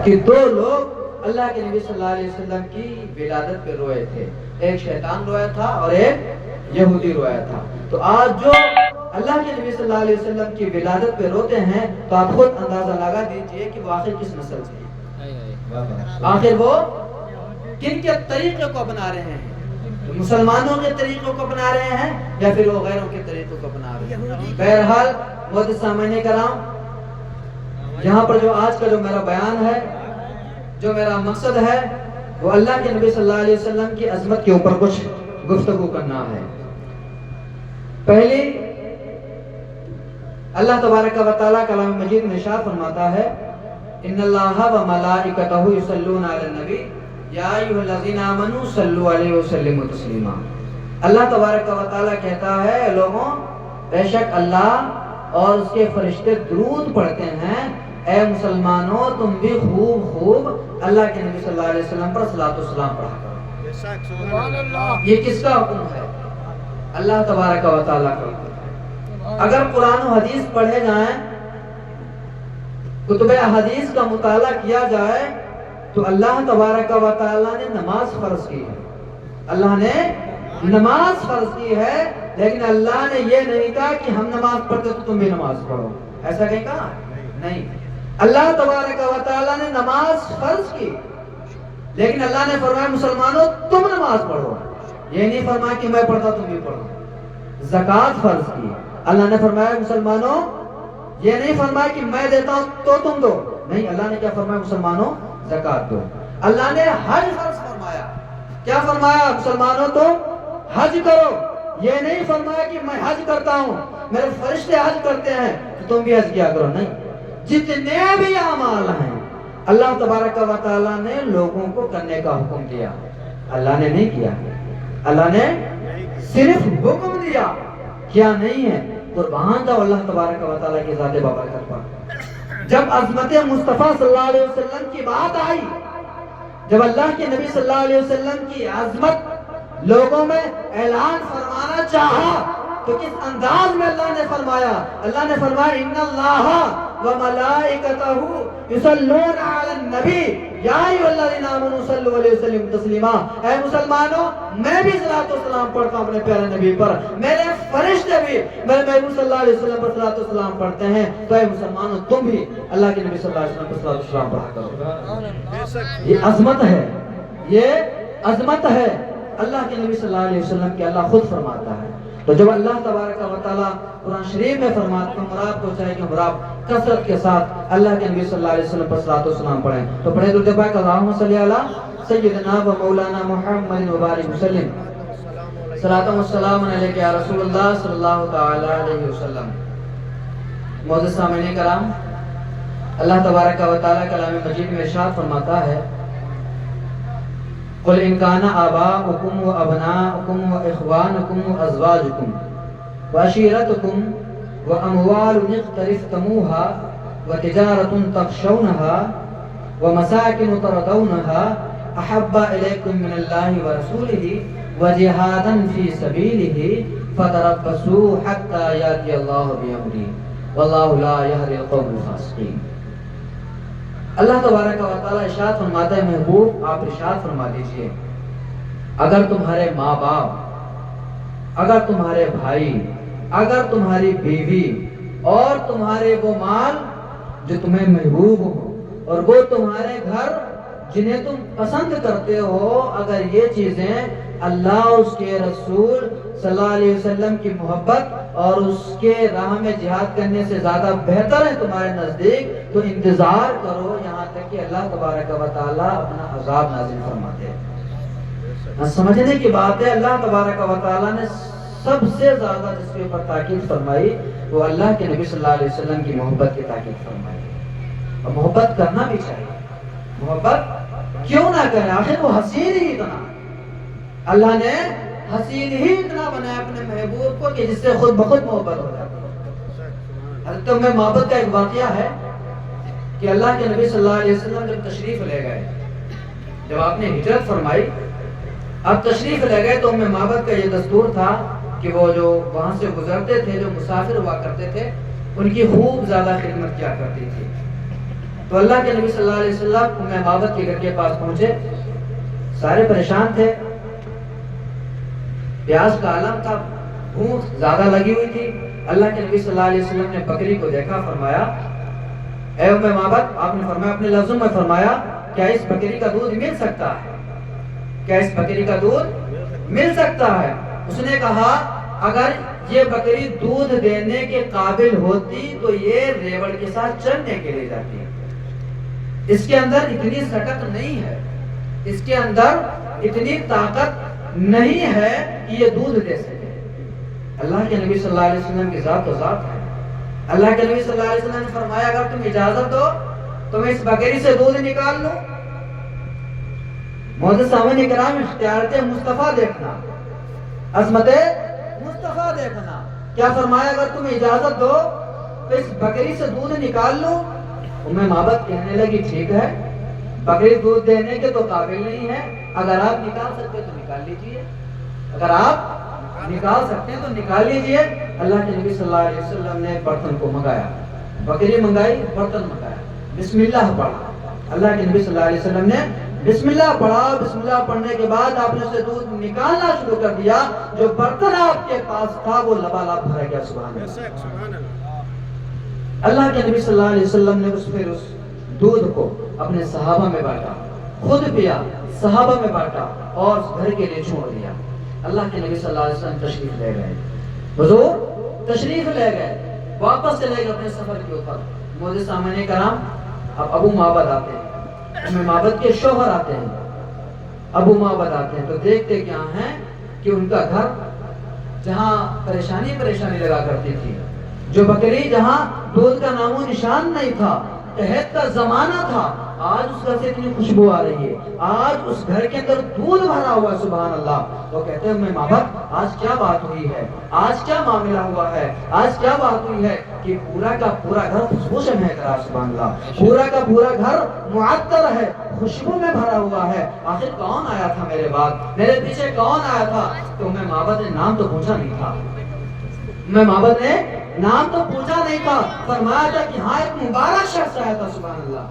کہ دو لوگ اللہ کے نبی صلی اللہ علیہ وسلم کی ولادت پہ روئے تھے، ایک شیطان رویا تھا اور ایک یہودی رویا تھا۔ تو آج جو اللہ کے نبی صلی اللہ علیہ وسلم کی ولادت پہ روتے ہیں تو آپ خود اندازہ لگا دیجئے کہ وہ آخر کس نسل سے، آخر وہ کن کے طریقے کو اپنا رہے ہیں، مسلمانوں کے طریقوں کو اپنا رہے ہیں یا پھر وہ غیروں کے طریقوں کو اپنا رہے ہیں۔ بہرحال محترم سامعین کرام، یہاں پر جو آج کا جو میرا بیان ہے، جو میرا مقصد ہے، وہ اللہ کے نبی صلی اللہ علیہ وسلم کی عظمت کے اوپر کچھ گفتگو کرنا ہے۔ پہلی، اللہ تبارک و تعالیٰ کلام مجید میں ارشاد فرماتا ہے ان اللہ و ملائکتہ یصلون علی النبی یا ایھا الذین آمنوا صلوا علیہ وسلموا تسلیما۔ اللہ تبارک و تعالیٰ کہتا ہے اے لوگوں، بے شک اللہ اور اس کے فرشتے درود پڑھتے ہیں، اے مسلمانوں تم بھی خوب اللہ کے نبی صلی اللہ علیہ وسلم پر صلاۃ و سلام پڑھا کرو۔ یہ کس کا حکم ہے؟ اللہ تبارک و تعالیٰ کا حکم ہے۔ اگر قرآن و حدیث پڑھے جائیں، کتب احادیث کا مطالعہ کیا جائے تو اللہ تبارک و تعالیٰ نے نماز فرض کی ہے، اللہ نے نماز فرض کی ہے، لیکن اللہ نے یہ نہیں کہا کہ ہم نماز پڑھتے تو تم بھی نماز پڑھو، ایسا کہیں کہا نہیں۔ اللہ تبارک و تعالیٰ نے نماز فرض کی، لیکن اللہ نے فرمایا مسلمانوں تم نماز پڑھو، یہ نہیں فرمایا کہ میں پڑھتا تم بھی پڑھو۔ زکوٰۃ فرض کی، اللہ نے فرمایا مسلمانوں، یہ نہیں فرمایا کہ میں دیتا ہوں تو تم دو، نہیں، اللہ نے کیا فرمایا مسلمانوں زکوٰۃ دو۔ اللہ نے حج فرض فرمایا، کیا فرمایا مسلمانوں تم حج کرو، یہ نہیں فرمایا کہ میں حج کرتا ہوں، میرے فرشتے حج کرتے ہیں تو تم بھی حج کیا کرو، نہیں، جتنے بھی اعمال ہیں اللہ تبارک و تعالیٰ نے لوگوں کو کرنے کا حکم دیا، اللہ نے نہیں کیا، اللہ نے صرف حکم دیا، کیا نہیں ہے۔ قربان جاؤ اللہ تبارک و تعالیٰ کی ذات بابرکت پر۔ جب عظمت مصطفیٰ صلی اللہ علیہ وسلم کی بات آئی، جب اللہ کے نبی صلی اللہ علیہ وسلم کی عظمت لوگوں میں اعلان فرمانا چاہا تو کس انداز میں اللہ نے فرمایا؟ اللہ نے فرمایا ان اللہ و ملائکتہ یصلون علی النبی یا ایھا الذین آمنوا صلوا علیہ وسلم تسلیما۔ اے مسلمانوں، میں بھی صلاۃ و سلام پڑھتا ہوں اپنے پیارے نبی پر، میرے فرشتے بھی میرے محبوب صلی اللہ علیہ وسلم پر صلاۃ و سلام پڑھتے ہیں، تو اے مسلمانوں تم بھی اللہ کے نبی صلی اللہ علیہ وسلم پر صلاۃ و سلام پڑھا کرو۔ یہ عظمت ہے، یہ عظمت ہے اللہ کے نبی صلی اللہ علیہ وسلم کی، اللہ خود فرماتا ہے۔ تو جب اللہ تبارک و تعالیٰ قرآن شریف میں فرماتا ہے آپ کو چاہے کہ آپ کثرت کے ساتھ اللہ کے نبی صلی اللہ علیہ وسلم پر صلاۃ و سلام پڑھیں، تو پڑھیں درود پاک اللہم صلی علی سیدنا و مولانا محمد وبارک وسلم، صلاۃ و سلام علیک یا رسول اللہ صلی اللہ تعالی علیہ وسلم۔ معزز سامعین کرام، اللہ تبارک و تعالیٰ کلام مجید میں ارشاد فرماتا ہے قل ان کان آباؤکم و ابناؤکم و اخوانکم و ازواجکم و عشیرتکم و اموال اقترفتموها و تجارت تخشونها و مساکن ترضونها احب الیکم من اللہ و رسولہ و جہادا فی سبیلہ فتربصوا حتی یاتی اللہ بامرہ واللہ لا یہدی القوم الفاسقین۔ اللہ تبارک و تعالیٰ ارشاد فرماتا ہے محبوب آپ ارشاد فرما دیجئے اگر تمہارے ماں باپ، اگر تمہارے بھائی، اگر تمہاری بیوی اور تمہارے وہ مال جو تمہیں محبوب ہو اور وہ تمہارے گھر جنہیں تم پسند کرتے ہو، اگر یہ چیزیں اللہ اس کے رسول صلی اللہ علیہ وسلم کی محبت اور اس کے راہ میں جہاد کرنے سے زیادہ بہتر ہے تمہارے نزدیک، تو انتظار کرو یہاں تک کہ اللہ تبارک و تعالیٰ اپنا عذاب نازل فرما دے۔ سمجھنے کی بات ہے، اللہ تبارک و تعالیٰ نے سب سے زیادہ جس کے اوپر تاکید فرمائی وہ اللہ کے نبی صلی اللہ علیہ وسلم کی محبت کی تاکید فرمائی، اور محبت کرنا بھی چاہیے۔ محبت کیوں نہ کریں، آخر وہ حسین ہی اتنا، اللہ نے حسین ہی اتنا بنایا اپنے محبوب کو کہ جس سے خود بخود محبت ہو جاتی ہے۔ حضرت ام محبت کا ایک واقعہ ہے کہ اللہ کے نبی صلی اللہ علیہ وسلم جب تشریف لے گئے، جب آپ نے ہجرت فرمائی، اب تشریف لے گئے تو ام محبت کا یہ دستور تھا کہ وہ جو وہاں سے گزرتے تھے، جو مسافر ہوا کرتے تھے، ان کی خوب زیادہ خدمت کیا کرتی تھی۔ تو اللہ کے نبی صلی اللہ علیہ وسلم ام مابت کے گھر کے پاس پہنچے. سارے پریشان تھے, پیاس کا عالم تھا, بھوک زیادہ لگی ہوئی تھی. اللہ کے نبی صلی اللہ علیہ وسلم نے بکری کو دیکھا, فرمایا اے ام مابت, آپ نے فرمایا اپنے لفظوں میں فرمایا, کیا اس بکری کا دودھ مل سکتا ہے؟ کیا اس بکری کا دودھ مل سکتا ہے؟ اس نے کہا اگر یہ بکری دودھ دینے کے قابل ہوتی تو یہ ریوڑ کے ساتھ چرنے کے لیے جاتی ہے. اس کے اندر اتنی سکت نہیں ہے, اس کے اندر اتنی طاقت نہیں ہے کہ یہ دودھ دے سکے. اللہ کے نبی صلی اللہ علیہ وسلم کی ذات و ذات ہے. اللہ کے نبی صلی اللہ علیہ وسلم نے فرمایا اگر تم اجازت دو تو میں اس بکری سے دودھ نکال لوں. معزز سامعین کرام, اختیارات مصطفیٰ دیکھنا, عظمت مصطفیٰ دیکھنا. کیا فرمایا اگر تم اجازت دو تو اس بکری سے دودھ نکال لوں. ام مابت کہنے لگی ٹھیک ہے, بکری دودھ دینے کے تو قابل نہیں ہے, اگر آپ نکال سکتے تو نکال لیجئے, اگر آپ نکال سکتے ہیں تو نکال لیجئے. اللہ کے نبی صلی اللہ علیہ وسلم نے برتن کو منگایا, بکری منگائی, برتن منگایا, بسم اللہ پڑھا. اللہ کے نبی صلی اللہ علیہ وسلم نے بسم اللہ پڑھا. بسم اللہ پڑھنے کے بعد آپ نے اسے دودھ نکالنا شروع کر دیا. جو برتن آپ کے پاس تھا وہ لبالب بھر گیا. سبحان اللہ. اللہ کے نبی صلی اللہ علیہ وسلم نے اس دودھ کو اپنے صحابہ میں بانٹا, خود پیا, صحابہ میں بانٹا اور گھر کے لیے چھوڑ دیا. اللہ کے نبی صلی اللہ علیہ وسلم تشریف لے گئے, حضور تشریف لے گئے, واپس چلے گئے اپنے سفر کے اوپر. معزز سامعین کرام, اب ابو مابت آتے ہیں, ام مابت کے شوہر آتے ہیں, ابو مابت آتے ہیں تو دیکھتے کیا ہیں کہ ان کا گھر جہاں پریشانی لگا کرتی تھی, جو بکری جہاں دودھ کا نام و نشان نہیں تھا, قحط کا زمانہ تھا, آج اس گھر سے اتنی خوشبو آ رہی ہے, آج اس گھر کے اندر دودھ بھرا ہوا ہے. سبحان اللہ. وہ کہتے ہیں ام مابت آج کیا بات ہوئی ہے, آج کیا معاملہ ہوا ہے, آج کیا بات ہوئی ہے کہ پورا کا پورا گھر خوشبو سے مہک رہا ہے. سبحان اللہ. پورا کا پورا گھر معطر ہے, خوشبو میں بھرا ہوا ہے. آخر کون آیا تھا میرے بعد, میرے پیچھے کون آیا تھا؟ تو ام مابت نے نام تو پوچھا نہیں تھا, ام مابت نے نام تو پوچھا نہیں تھا, فرمایا تھا کہ ہاں ایک مبارک شخص آیا تھا. سبحان اللہ.